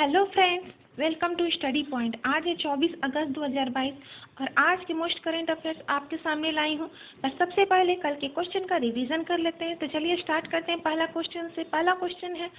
Hello friends, welcome to Study Point. आज है 24 अगस्त 2022 और आज के मोस्ट करंट अफेयर्स आपके सामने लाई हूँ। पर सबसे पहले कल के क्वेश्चन का रिवीजन कर लेते हैं। तो चलिए स्टार्ट करते हैं पहला क्वेश्चन से। पहला क्वेश्चन है,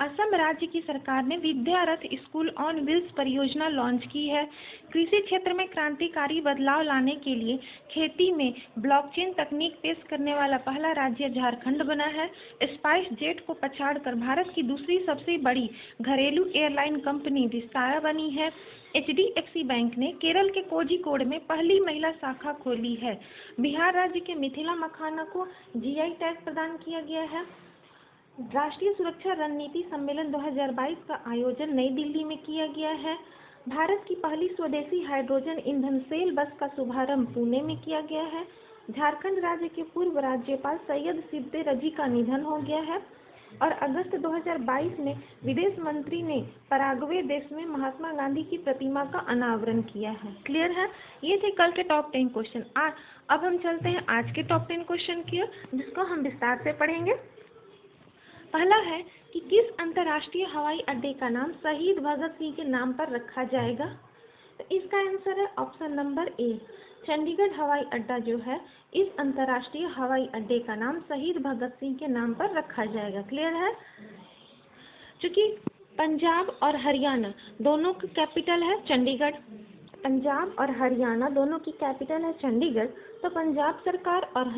असम राज्य की सरकार ने विद्या रथ स्कूल ऑन व्हील्स परियोजना लॉन्च की है। कृषि क्षेत्र में क्रांतिकारी बदलाव लाने के लिए खेती में ब्लॉकचेन तकनीक पेश करने वाला पहला राज्य झारखंड बना है। स्पाइस जेट को पछाड़कर भारत की दूसरी सबसे बड़ी घरेलू एयरलाइन कंपनी विस्तारा बनी है। HDFC बैंक ने केरल के कोझिकोड में पहली महिला शाखा खोली है। बिहार राज्य के मिथिला मखाना को GI टैग प्रदान किया गया है। राष्ट्रीय सुरक्षा रणनीति सम्मेलन 2022 का आयोजन नई दिल्ली में किया गया है। भारत की पहली स्वदेशी हाइड्रोजन ईंधन सेल बस का शुभारंभ पुणे में किया गया है। झारखंड राज्य के पूर्व राज्यपाल सैयद सिद्दे रजी का निधन हो गया है। और अगस्त 2022 में विदेश मंत्री ने पराग्वे देश में महात्मा गांधी की प्रतिमा का अनावरण किया है। क्लियर है? ये थे कल के टॉप 10 क्वेश्चन। अब हम चलते हैं आज के टॉप 10 क्वेश्चन की, जिसको हम विस्तार से पढ़ेंगे। पहला है कि किस अंतर्राष्ट्रीय हवाई अड्डे का नाम शहीद भगत सिंह के नाम पर रखा जाएगा? तो इसका आंसर है ऑप्शन नंबर ए, चंडीगढ़ हवाई अड्डा जो है, इस अंतर्राष्ट्रीय हवाई अड्डे का नाम शहीद भगत सिंह के नाम पर रखा जाएगा। क्लियर है? चूंकि पंजाब और हरियाणा दोनों की कैपिटल है चंडीगढ़, पंजाब और हरियाणा दोनों की कैपिटल है चंडीगढ़, तो पंजाब सरकार और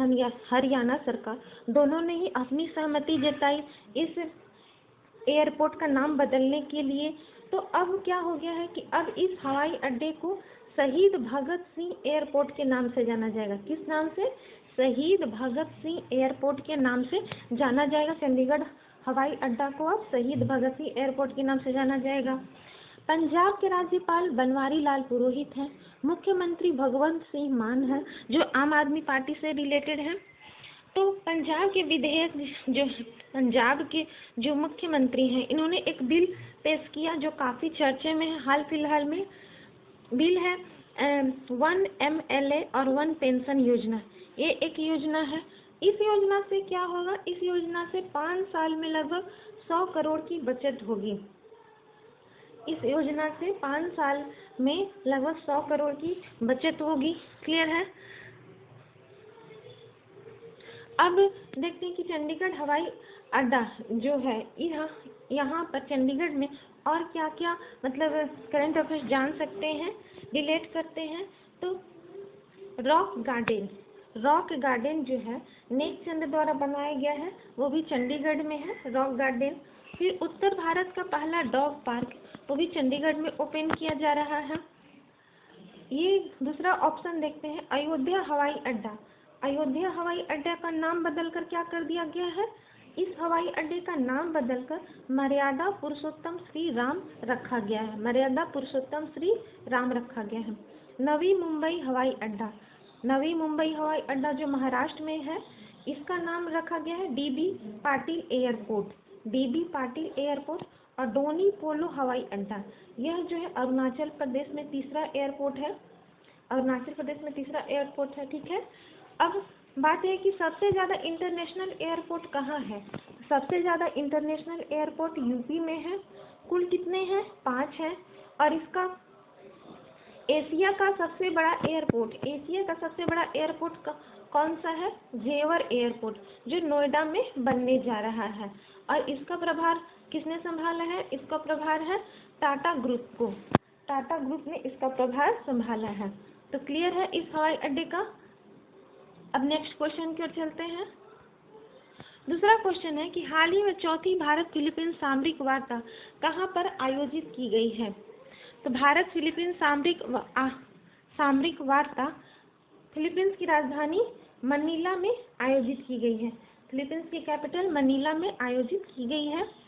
हरियाणा सरकार दोनों ने ही अपनी सहमति जताई इस एयरपोर्ट का नाम बदलने के लिए। तो अब क्या हो गया है कि अब इस हवाई अड्डे को शहीद भगत सिंह एयरपोर्ट के नाम से जाना जाएगा। किस नाम से? शहीद भगत सिंह एयरपोर्ट के नाम से जाना जाएगा। चंडीगढ़ हवाई अड्डा को अब शहीद भगत सिंह एयरपोर्ट के नाम से जाना जाएगा। पंजाब के राज्यपाल बनवारी लाल पुरोहित हैं। मुख्यमंत्री भगवंत सिंह मान है, जो आम आदमी पार्टी से रिलेटेड है। तो पंजाब के विधेयक जो पंजाब के जो मुख्यमंत्री हैं, इन्होंने एक बिल पेश किया जो काफ़ी चर्चे में है। हाल फिलहाल में बिल है 1 MLA और 1 पेंशन योजना। ये एक योजना है। इस योजना से क्या होगा? इस योजना से 5 साल में लगभग 100 करोड़ की बचत होगी। इस योजना से 5 साल में लगभग 100 करोड़ की बचत होगी। क्लियर है? अब देखते हैं कि चंडीगढ़ हवाई अड्डा जो है, यहाँ पर चंडीगढ़ में और क्या क्या मतलब करंट अफेयर्स जान सकते हैं, रिलेट करते हैं। तो रॉक गार्डन जो है नेक चंद द्वारा बनाया गया है, वो भी चंडीगढ़ में है, रॉक गार्डन। फिर उत्तर भारत का पहला डॉग पार्क, वो भी चंडीगढ़ में ओपन किया जा रहा है। ये दूसरा ऑप्शन देखते हैं, अयोध्या हवाई अड्डा। अयोध्या हवाई अड्डा का नाम बदलकर क्या कर दिया गया है? इस हवाई अड्डे का नाम बदलकर मर्यादा पुरुषोत्तम श्री राम रखा गया है। मर्यादा पुरुषोत्तम श्री राम रखा गया है। नवी मुंबई हवाई अड्डा जो महाराष्ट्र में है, इसका नाम रखा गया है DB पाटिल एयरपोर्ट। और डोनी पोलो हवाई अड्डा, यह जो है अरुणाचल प्रदेश में तीसरा एयरपोर्ट है। ठीक है। अब बात है कि सबसे ज़्यादा इंटरनेशनल एयरपोर्ट कहाँ है? सबसे ज़्यादा इंटरनेशनल एयरपोर्ट यूपी में है। कुल कितने हैं? 5 हैं। और इसका एशिया का सबसे बड़ा एयरपोर्ट कौन सा है? जेवर एयरपोर्ट, जो नोएडा में बनने जा रहा है। और इसका प्रभार किसने संभाला है? इसका प्रभार है टाटा ग्रुप ने इसका प्रभार संभाला है। तो क्लियर है इस हवाई अड्डे का। अब नेक्स्ट क्वेश्चन की ओर चलते हैं। दूसरा क्वेश्चन है कि हाल ही में चौथी भारत फिलीपींस सामरिक वार्ता कहाँ पर आयोजित की गई है? तो भारत फिलीपींस सामरिक वार्ता फिलीपींस की राजधानी मनीला में आयोजित की गई है। फिलीपींस की कैपिटल मनीला में आयोजित की गई है।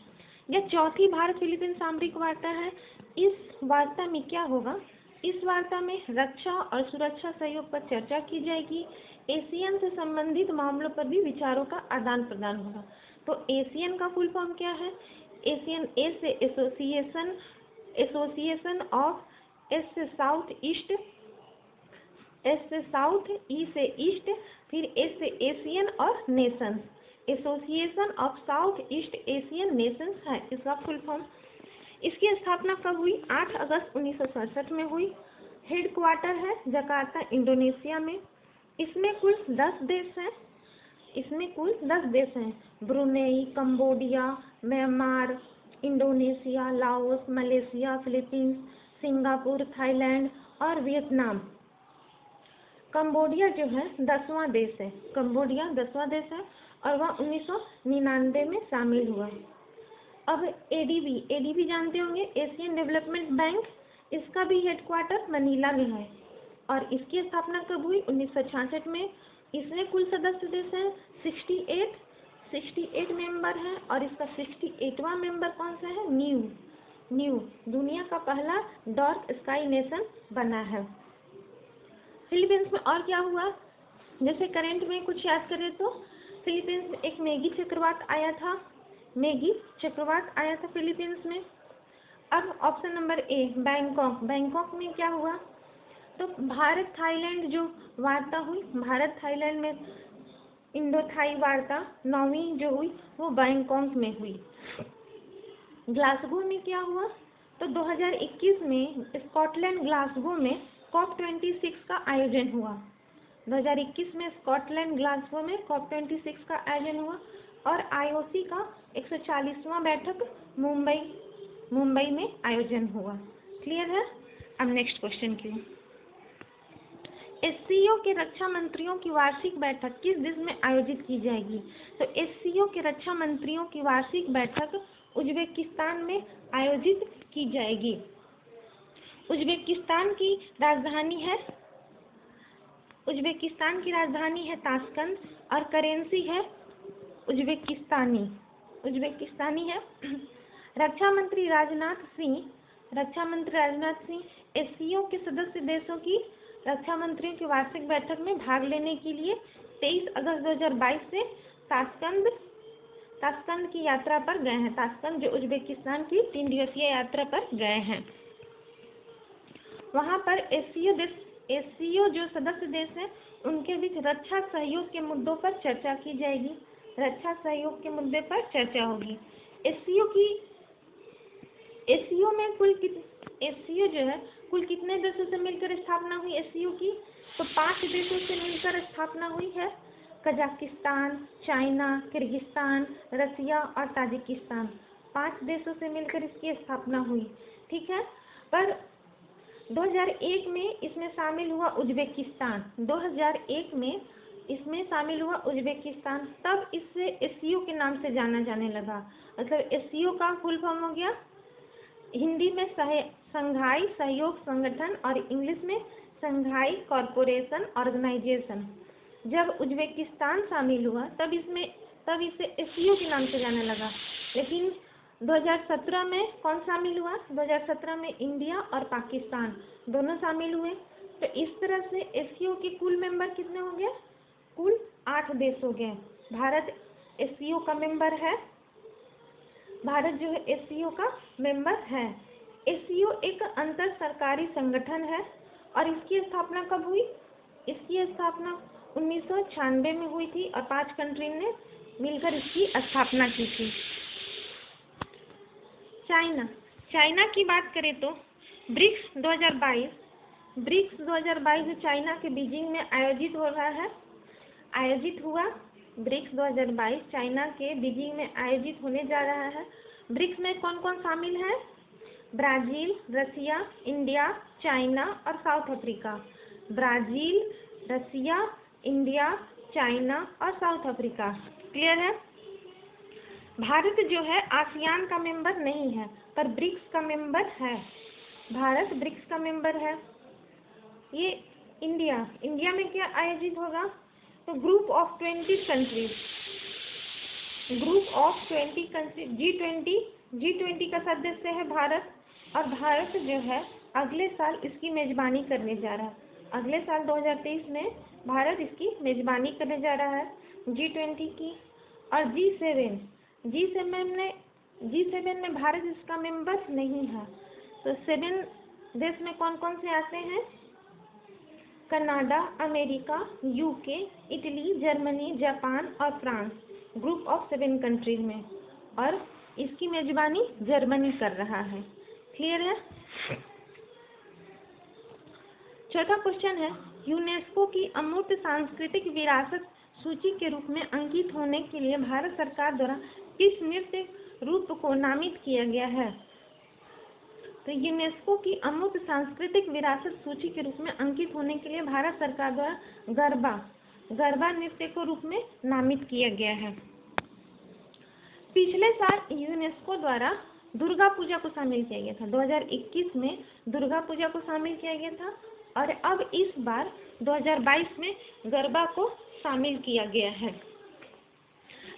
यह चौथी भारत फिलीपींस सामरिक वार्ता है। इस वार्ता में क्या होगा? इस वार्ता में रक्षा और सुरक्षा सहयोग पर चर्चा की जाएगी। एशियन से संबंधित मामलों पर भी विचारों का आदान प्रदान होगा। तो एशियन का फुल फॉर्म क्या है? एशियन, ए से एसोसिएशन ऑफ, एस से साउथ ईस्ट, एस से साउथ, ई से ईस्ट, फिर एस से एशियन और Nations. Association of south east Asian Nations है इसका फुल फॉर्म। इसकी स्थापना कब हुई? 8 अगस्त 1967 में हुई। हेड क्वार्टर है जकार्ता, इंडोनेशिया में। इसमें कुल 10 देश हैं। Brunei, Cambodia, Myanmar, Indonesia, Laos, Malaysia, Philippines, Singapore, Thailand और वियतनाम। कंबोडिया जो है 10वां देश है। और वह 1999 में शामिल हुआ। अब एडीबी जानते होंगे, एशियन डेवलपमेंट बैंक। इसका भी हेडक्वार्टर मनीला में है और इसकी स्थापना कब हुई? 1966 में। इसमें कुल सदस्य देश हैं 68 मेंबर हैं और इसका 68वां मेंबर कौन सा है? न्यू दुनिया का पहला डार्क स्काई नेशन बना है। फिलीपींस में और क्या हुआ? जैसे करंट में कुछ याद करें तो फिलीपींस में एक मैगी चक्रवात आया था फिलीपींस में। अब ऑप्शन नंबर ए, बैंकॉक में क्या हुआ? तो भारत थाईलैंड जो वार्ता हुई, भारत थाईलैंड में इंडो थाई वार्ता 9वीं जो हुई वो बैंकॉक में हुई। ग्लासगो में क्या हुआ? तो 2021 में स्कॉटलैंड ग्लासगो में COP26 का आयोजन हुआ। 2021 में स्कॉटलैंड ग्लासगो में COP26 का आयोजन हुआ और IOC का 140वां बैठक मुंबई में आयोजन हुआ। क्लियर है? अब नेक्स्ट क्वेश्चन की। SCO के रक्षा मंत्रियों की वार्षिक बैठक किस देश में आयोजित की जाएगी? तो SCO के रक्षा मंत्रियों की वार्षिक बैठक उज्बेकिस्तान में आयोजित की जाएगी। उज्बेकिस्तान की राजधानी है ताशकंद और करेंसी है उज्बेकिस्तानी है। रक्षा मंत्री राजनाथ सिंह SCO के सदस्य देशों की रक्षा मंत्रियों की वार्षिक बैठक में भाग लेने के लिए 23 अगस्त 2022 से ताशकंद की यात्रा पर गए हैं। ताशकंद जो उज्बेकिस्तान की 3 दिवसीय यात्रा पर गए हैं। वहां पर SCO जो सदस्य देश हैं उनके बीच रक्षा सहयोग के मुद्दों पर चर्चा की जाएगी। रक्षा सहयोग के मुद्दे पर चर्चा होगी। SCO में SCO जो है कुल कितने देशों से मिलकर स्थापना हुई SCO की? तो 5 देशों से मिलकर स्थापना हुई है। कजाकिस्तान, चाइना, किर्गिस्तान, रसिया और ताजिकिस्तान। 5 देशों से मिलकर इसकी स्थापना हुई। ठीक है, पर 2001 में इसमें शामिल हुआ उज्बेकिस्तान। 2001 में इसमें शामिल हुआ उज्बेकिस्तान, तब इससे SCO के नाम से जाना जाने लगा। मतलब SCO का फुल फॉर्म हो गया, हिंदी में संघाई सहयोग संगठन और इंग्लिश में संघाई कॉरपोरेशन ऑर्गेनाइजेशन। जब उज्बेकिस्तान शामिल हुआ तब इसे SCO के नाम से जाने लगा। लेकिन 2017 में कौन शामिल हुआ? 2017 में इंडिया और पाकिस्तान दोनों शामिल हुए। तो इस तरह से SCO के कुल मेंबर कितने हो गए? कुल 8 देश हो गए। भारत SCO का मेंबर है। भारत जो है SCO का मेंबर है। SCO एक अंतर सरकारी संगठन है और इसकी स्थापना कब हुई? इसकी स्थापना 1996 में हुई थी और 5 कंट्री ने मिलकर इसकी स्थापना की थी। चाइना की बात करें तो ब्रिक्स 2022 चाइना के बीजिंग में आयोजित हुआ। ब्रिक्स 2022 चाइना के बीजिंग में आयोजित होने जा रहा है। ब्रिक्स में कौन कौन शामिल है? ब्राजील, रसिया, इंडिया, चाइना और साउथ अफ्रीका। ब्राजील, रसिया, इंडिया, चाइना और साउथ अफ्रीका। क्लियर है? भारत जो है आसियान का मेंबर नहीं है पर ब्रिक्स का मेंबर है। भारत ब्रिक्स का मेंबर है। ये इंडिया में क्या आयोजित होगा? तो ग्रुप ऑफ 20 कंट्रीज G20 का सदस्य है भारत। और भारत जो है अगले साल इसकी मेजबानी करने जा रहा है। अगले साल 2023 में भारत इसकी मेजबानी करने जा रहा है G20 की। और G7 में भारत इसका मेंबर नहीं है। तो 7 देश में कौन कौन से आते हैं? Canada, America, UK, Italy, Germany, Japan और फ्रांस। ग्रुप ऑफ 7 कंट्रीज में। और इसकी मेजबानी जर्मनी कर रहा है। क्लियर है। चौथा क्वेश्चन है, यूनेस्को की अमूर्त सांस्कृतिक विरासत सूची के रूप में अंकित होने के लिए भारत सरकार द्वारा किस नृत्य रूप को नामित किया गया है? तो यूनेस्को की अमूर्त सांस्कृतिक विरासत सूची के रूप में अंकित होने के लिए भारत सरकार द्वारा गरबा नृत्य को रूप में नामित किया गया है। पिछले साल यूनेस्को द्वारा दुर्गा पूजा को शामिल किया गया था। 2021 में दुर्गा पूजा को शामिल किया गया था और अब इस बार 2022 में गरबा को शामिल किया गया है।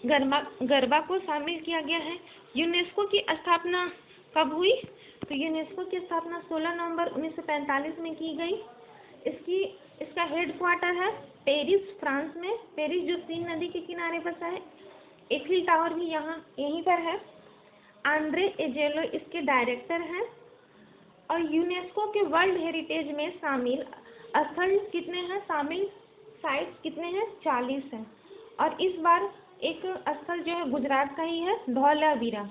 गरबा को शामिल किया गया है। यूनेस्को की स्थापना कब हुई? तो यूनेस्को की स्थापना 16 नवंबर 1945 में की गई। इसका हेडक्वार्टर है पेरिस, फ्रांस में। पेरिस जो सीन नदी के किनारे बसा है। एफिल टावर भी यहीं पर है। आंद्रे एजेलो इसके डायरेक्टर हैं। और यूनेस्को के वर्ल्ड हेरिटेज में शामिल स्थल कितने हैं? शामिल साइट्स कितने हैं? 40 हैं। और इस बार एक स्थल जो है गुजरात का ही है, धौलावीरा।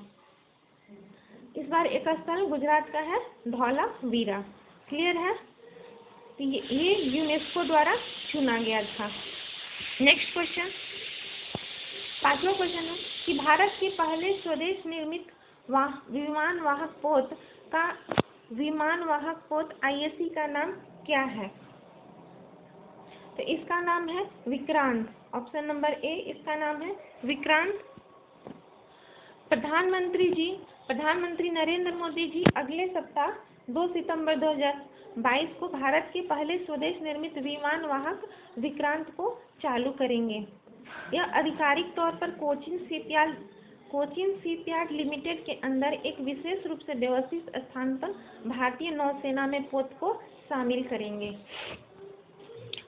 इस बार एक स्थल गुजरात का है, धौलावीरा। क्लियर है। तो ये यूनेस्को द्वारा चुना गया था। नेक्स्ट क्वेश्चन, पांचवा क्वेश्चन है कि भारत के पहले स्वदेश निर्मित विमानवाहक पोत ISC का नाम क्या है? तो इसका नाम है विक्रांत। ऑप्शन नंबर ए, इसका नाम है विक्रांत। प्रधानमंत्री नरेंद्र मोदी जी अगले सप्ताह 2 सितंबर 2022 को भारत के पहले स्वदेश निर्मित विमानवाहक विक्रांत को चालू करेंगे। यह आधिकारिक तौर पर कोचिन शिपयार्ड लिमिटेड के अंदर एक विशेष रूप से व्यवस्थित स्थान पर भारतीय नौसेना में पोत को शामिल करेंगे।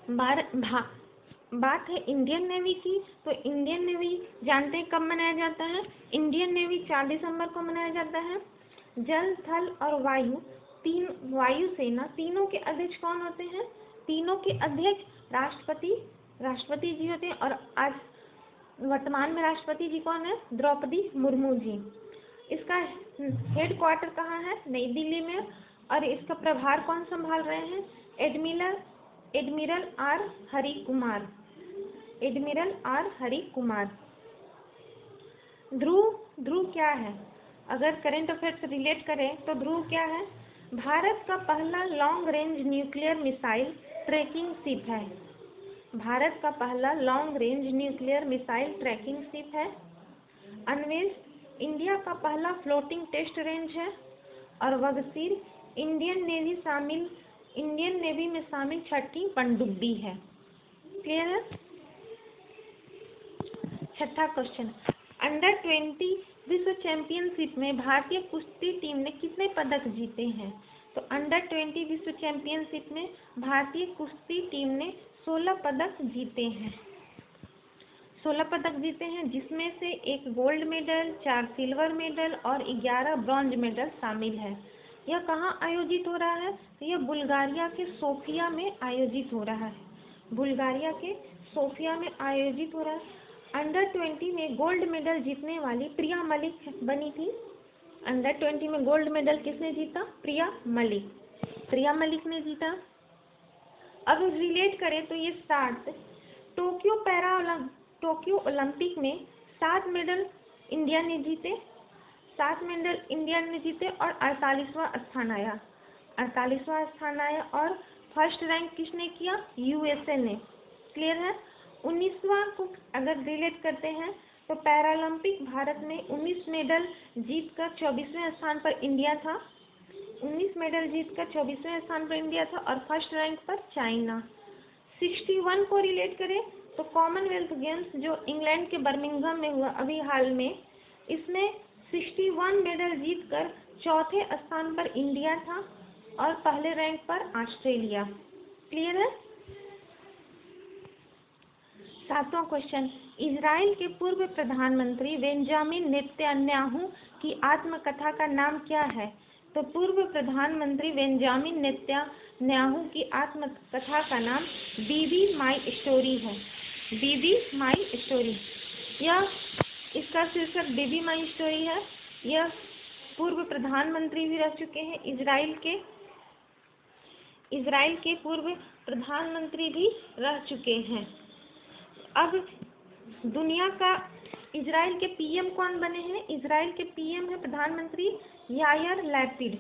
बात है इंडियन नेवी की। तो इंडियन नेवी जानते हैं कब मनाया जाता है? इंडियन नेवी 4 दिसंबर को मनाया जाता है। जल, थल और वायुसेना तीनों के अध्यक्ष कौन होते हैं? तीनों के अध्यक्ष राष्ट्रपति जी होते हैं। और आज वर्तमान में राष्ट्रपति जी कौन है? द्रौपदी मुर्मू जी। इसका हेडक्वार्टर कहाँ है? नई दिल्ली में। और इसका प्रभार कौन संभाल रहे हैं? Admiral R Hari Kumar. ध्रुव क्या है? अगर करंट अफेयर से रिलेट करें तो ध्रुव क्या है? भारत का पहला long range nuclear missile tracking ship है। भारत का पहला long range nuclear missile tracking ship है। अन्वेष इंडिया का पहला फ्लोटिंग टेस्ट रेंज है। और वगसीर इंडियन नेवी में शामिल छठी पनडुब्बी है। क्लियर है। छठा क्वेश्चन, अंडर 20 विश्व चैंपियनशिप में भारतीय कुश्ती टीम ने कितने पदक जीते हैं? तो अंडर 20 विश्व चैंपियनशिप में भारतीय कुश्ती टीम ने 16 पदक जीते हैं। 16 पदक जीते हैं, जिसमें से 1 गोल्ड मेडल, 4 सिल्वर मेडल और 11 ब्रॉन्ज मेडल शामिल है। यह कहाँ आयोजित हो रहा है? तो यह बुल्गारिया के सोफिया में आयोजित हो रहा है। बुल्गारिया के सोफिया में आयोजित हो रहा है। अंडर 20 में गोल्ड मेडल जीतने वाली प्रिया मलिक बनी थी। अंडर 20 में गोल्ड मेडल किसने जीता? प्रिया मलिक ने जीता। अब रिलेट करें तो ये 7 टोक्यो ओलंपिक में 7 मेडल इंडिया ने जीते। 7 मेडल इंडिया ने जीते और 48वां स्थान आया। और फर्स्ट रैंक किसने किया? USA ने। क्लियर है। 19वां को अगर रिलेट करते हैं तो पैरालंपिक भारत में 19 मेडल जीतकर 24वें स्थान पर इंडिया था। 19 मेडल जीतकर 24वें स्थान पर इंडिया था और फर्स्ट रैंक पर चाइना। 61 को रिलेट करें तो कॉमनवेल्थ गेम्स जो इंग्लैंड के बर्मिंघम में हुआ अभी हाल में, इसमें 61 मेडल जीतकर चौथे स्थान पर इंडिया था और पहले रैंक पर ऑस्ट्रेलिया। क्लियर है। 7वां क्वेश्चन, इजराइल के पूर्व प्रधानमंत्री बेंजामिन नेतन्याहू की आत्मकथा का नाम क्या है? तो पूर्व प्रधानमंत्री बेंजामिन नेतन्याहू की आत्मकथा का नाम बीबी माई स्टोरी है। बीबी माई स्टोरी। यह इसका शीर्षक बीबी माई स्टोरी है। यह पूर्व प्रधानमंत्री भी रह चुके हैं। इजराइल के पूर्व प्रधानमंत्री भी रह चुके हैं। अब दुनिया का इजराइल के पीएम कौन बने हैं? इजराइल के पीएम है प्रधानमंत्री यायर लैपिड।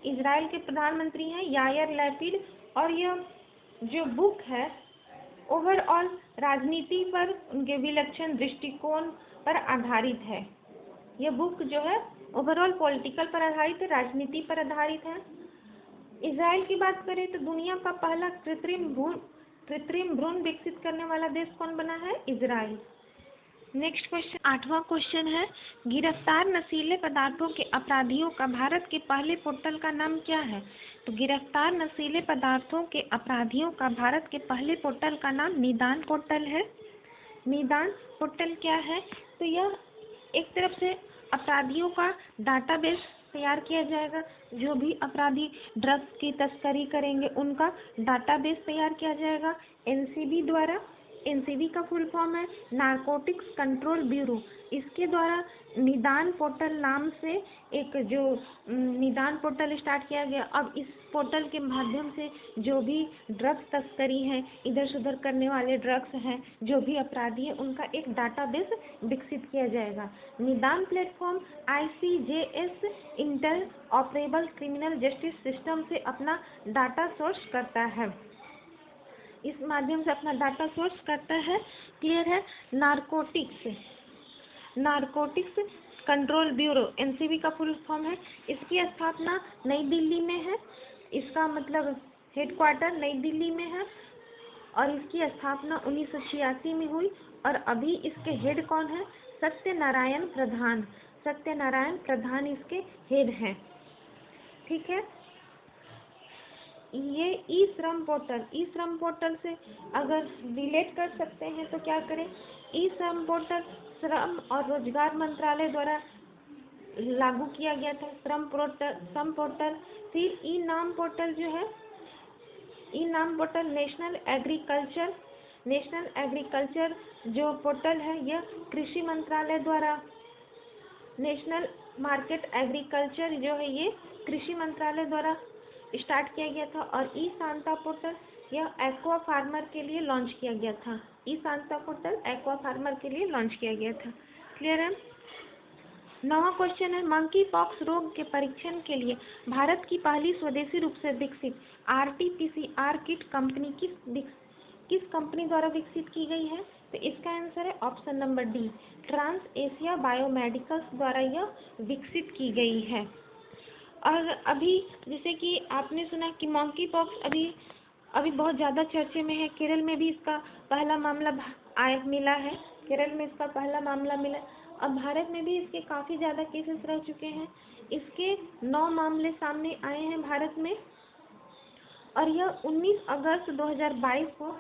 इजराइल के प्रधानमंत्री हैं यायर लैपिड। और यह जो बुक है ओवरऑल राजनीति पर उनके विलक्षण दृष्टिकोण पर आधारित है। यह बुक जो है ओवरऑल पॉलिटिकल पर आधारित है, राजनीति पर आधारित है। इजराइल की बात करें तो दुनिया का पहला कृत्रिम भ्रूण विकसित करने वाला देश कौन बना है? इजराइल। नेक्स्ट क्वेश्चन, 8वां क्वेश्चन है, गिरफ्तार नशीले पदार्थों के अपराधियों का भारत के पहले पोर्टल का नाम क्या है? तो गिरफ्तार नशीले पदार्थों के अपराधियों का भारत के पहले पोर्टल का नाम निदान पोर्टल है। निदान पोर्टल क्या है? तो यह एक तरफ से अपराधियों का डाटाबेस तैयार किया जाएगा। जो भी अपराधी ड्रग्स की तस्करी करेंगे उनका डाटाबेस तैयार किया जाएगा एनसीबी द्वारा। एनसीबी का फुल फॉर्म है नारकोटिक्स कंट्रोल ब्यूरो। इसके द्वारा निदान पोर्टल नाम से एक जो निदान पोर्टल स्टार्ट किया गया। अब इस पोर्टल के माध्यम से जो भी ड्रग्स तस्करी है, इधर से उधर करने वाले ड्रग्स हैं, जो भी अपराधी हैं, उनका एक डाटाबेस विकसित किया जाएगा। निदान platform ICJS inter operable criminal justice system से अपना डाटा सोर्स करता है। इस माध्यम से अपना डाटा सोर्स करता है। क्लियर है? नारकोटिक्स कंट्रोल ब्यूरो एनसीबी का फुल फॉर्म है। इसकी स्थापना नई दिल्ली में है। इसका मतलब हेडक्वार्टर नई दिल्ली में है और इसकी स्थापना 1986 में हुई। और अभी इसके हेड कौन है? सत्यनारायण प्रधान इसके हेड हैं। ठीक है। ये ई श्रम पोर्टल से अगर रिलेट कर सकते हैं तो क्या करें? ई श्रम पोर्टल श्रम और रोजगार मंत्रालय द्वारा लागू किया गया था। श्रम पोर्टल। फिर ई नाम पोर्टल जो है, ई नाम पोर्टल नेशनल एग्रीकल्चर जो पोर्टल है यह कृषि मंत्रालय द्वारा, नेशनल मार्केट एग्रीकल्चर जो है ये कृषि मंत्रालय द्वारा स्टार्ट किया गया था। और ई सांता पोर्टल यह एक्वा फार्मर के लिए लॉन्च किया गया था। ई सांता पोर्टल एक्वा फार्मर के लिए लॉन्च किया गया था। क्लियर है? 9वां क्वेश्चन है, मंकी पॉक्स रोग के परीक्षण के लिए भारत की पहली स्वदेशी रूप से विकसित RT-PCR किट कंपनी किस कंपनी द्वारा विकसित की गई है? तो इसका आंसर है option number D, Trans Asia Biomedicals द्वारा यह विकसित की गई है। और अभी जैसे कि आपने सुना कि मंकी पॉक्स अभी बहुत ज़्यादा चर्चे में है। केरल में भी इसका पहला मामला मिला है। केरल में इसका पहला मामला मिला। अब भारत में भी इसके काफ़ी ज़्यादा केसेस रह चुके हैं। इसके 9 मामले सामने आए हैं भारत में। और यह 19 अगस्त 2022 को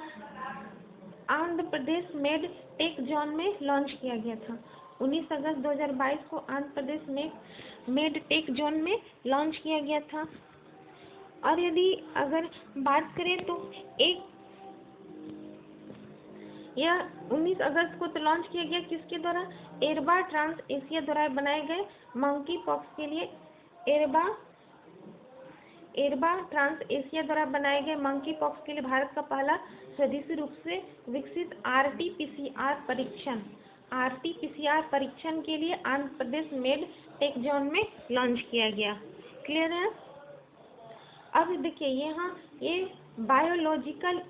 Andhra Pradesh made take zone में लॉन्च किया गया था। 19 अगस्त 2022 को आंध्र प्रदेश में मेड टेक जोन में लॉन्च किया गया था। और यदि अगर बात करें तो यह 19 अगस्त को तो लॉन्च किया गया किसके द्वारा? एरबा ट्रांस एशिया द्वारा बनाए गए मंकी पॉक्स के लिए एरबा ट्रांस एशिया द्वारा बनाए गए मंकी पॉक्स के लिए भारत का पहला स्वदेशी रूप से विकसित RT-PCR परीक्षण के लिए Andhra Pradesh made take zone में लॉन्च किया गया। क्लियर है? अब देखिए यहाँ ये बायोलॉजिकल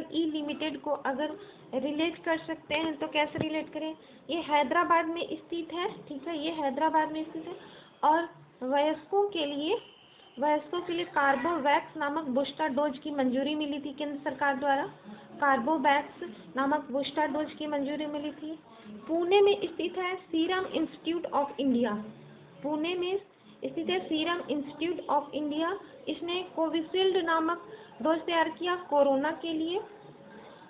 ई लिमिटेड को अगर रिलेट कर सकते हैं तो कैसे रिलेट करें? ये हैदराबाद में स्थित है। ठीक है, ये हैदराबाद में स्थित है। और वयस्कों के लिए कार्बोवैक्स नामक बूस्टर डोज की मंजूरी मिली थी केंद्र सरकार द्वारा। कार्बोवैक्स नामक बूस्टर डोज की मंजूरी मिली थी। पुणे में स्थित है serum institute of India. Pune में स्थित है सीरम इंस्टीट्यूट ऑफ इंडिया। इसने कोविशील्ड नामक डोज तैयार किया कोरोना के लिए।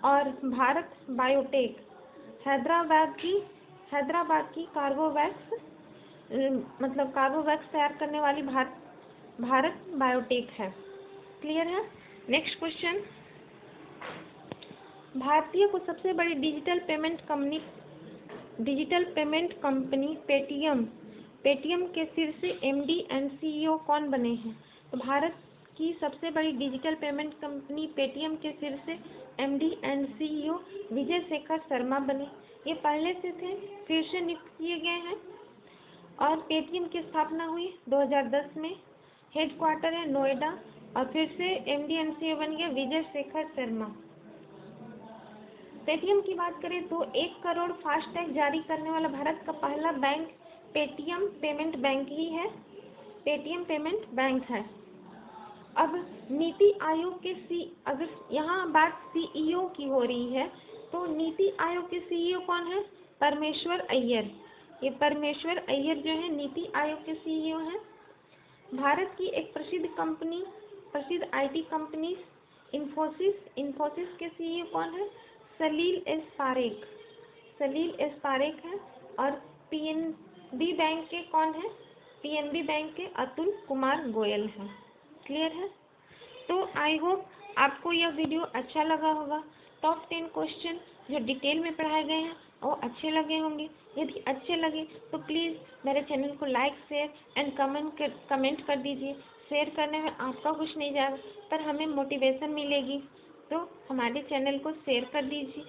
और भारत बायोटेक हैदराबाद की कार्बोवैक्स तैयार करने वाली भारत बायोटेक है। क्लियर है? नेक्स्ट क्वेश्चन, भारतीय को सबसे बड़ी digital payment digital payment company Paytm के शीर्ष एमडी एंड सीईओ कौन बने हैं? तो भारत की सबसे बड़ी डिजिटल पेमेंट कंपनी पेटीएम के शीर्ष MD and CEO Vijay Shekhar Sharma बने। ये पहले से थे, फिर से नियुक्त किए गए हैं। और पेटीएम की स्थापना हुई 2010 में। हेडक्वार्टर है नोएडा और फिर से एमडी एंड सीईओ बन गया विजय शेखर शर्मा। पेटीएम की बात करें तो 1 करोड़ फास्टैग जारी करने वाला भारत का पहला बैंक पेटीएम पेमेंट बैंक ही है। पेटीएम पेमेंट बैंक है। अब नीति आयोग के अगर यहाँ बात सीईओ की हो रही है तो नीति आयोग के सीईओ कौन है? परमेश्वर अय्यर। ये परमेश्वर अय्यर जो है नीति आयोग के सीईओ हैं। भारत की एक प्रसिद्ध आईटी कंपनी इन्फोसिस के सीईओ कौन है? सलील एस पारेख है। और पीएनबी बैंक के कौन है? पीएनबी बैंक के अतुल कुमार गोयल हैं। क्लियर है? तो आई होप आपको यह वीडियो अच्छा लगा होगा। टॉप 10 क्वेश्चन जो डिटेल में पढ़ाए गए हैं वो अच्छे लगे होंगे। यदि अच्छे लगे तो प्लीज़ मेरे चैनल को लाइक शेयर एंड कमेंट कर दीजिए। शेयर करने में आपका कुछ नहीं जाएगा पर हमें मोटिवेशन मिलेगी। तो हमारे चैनल को शेयर कर दीजिए।